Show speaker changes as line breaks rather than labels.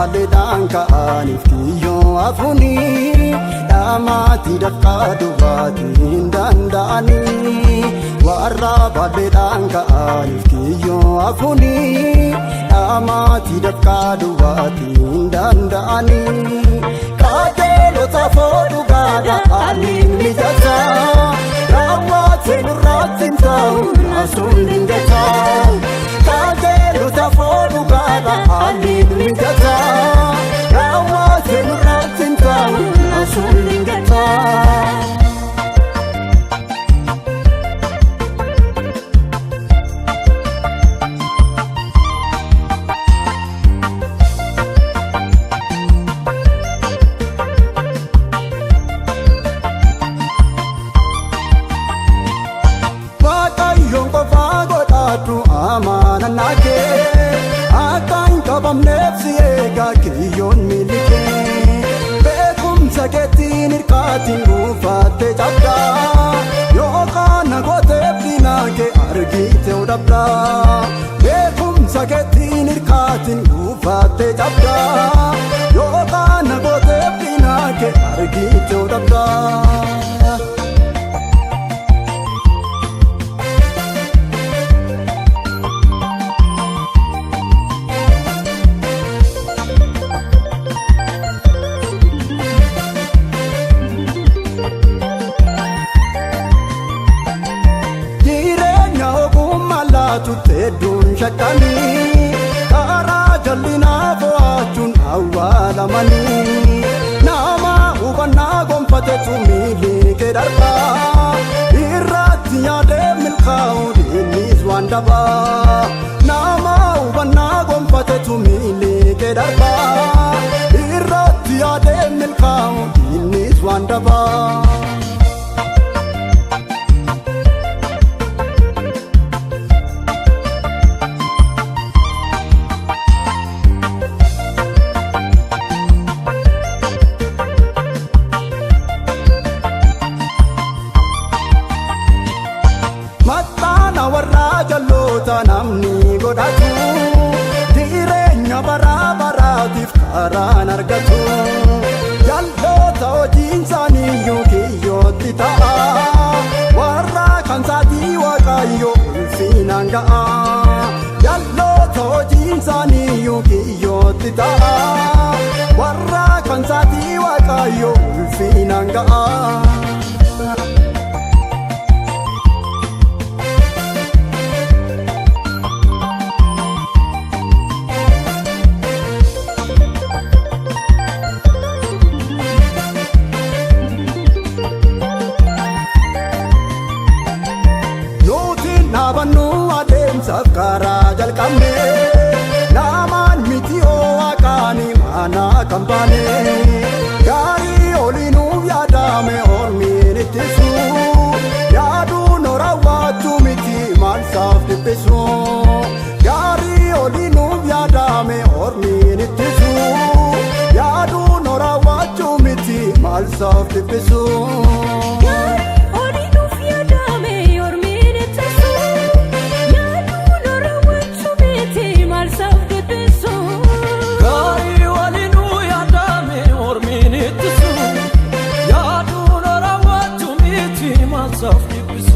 baleedhaan ka'aniif kiyyoo hafuuni dhaamaatii dafqaa duwwaati hin danda'ani warra baleedhaan ka'aniif kiyyoo hafuuni dhaamaatii dafqaa duwwaati hin danda'ani qajeelota foodhu gaadha aliin mijata raawwatee nurraatti hin ta'u naasuun hin gataa qajeelota foodhu gaadha aliin mijata raawwatee nurraatti hin ta'u naasuun hin gataa. Amana nake akan kabam nefsi ega kiyon milike bekum saketin irkatin ufate jabda yoka nagote binake argite udabda bekum saketin irkatin ufate jabda yoka nagote binake argite udabda. Tutedun shakani kara jalina foachun awala mani nama ubana gompate tumili kedarba irati yade milkaudi nizwandaba nama ubana gompate tumili kedarba irati yade milkaudi nizwandaba. Jalloota namni godhatu jireenya bara baraatiif karaan argatu jalloota hojiin isaaniiyyuu kiyyootti ta'a warra kan saatii waaqayyo ulfinaan ga'a jalloota hojiin isaaniiyyuu kiyyootti ta'a warra kan saatii waaqayyo ulfinaan ga'a. Nabannu adeemsaaf karaa jalqabne namaan miti owaaqaani mana kan baane gaarii oliinuuf yaadame ormiin ittisu yaaduun raawwachuu miti maalsaaf dhiphisu gaarii oliinuuf yaadame ormiin ittisu yaaduun raawwachuu miti maalsaaf dhiphisu.
Soft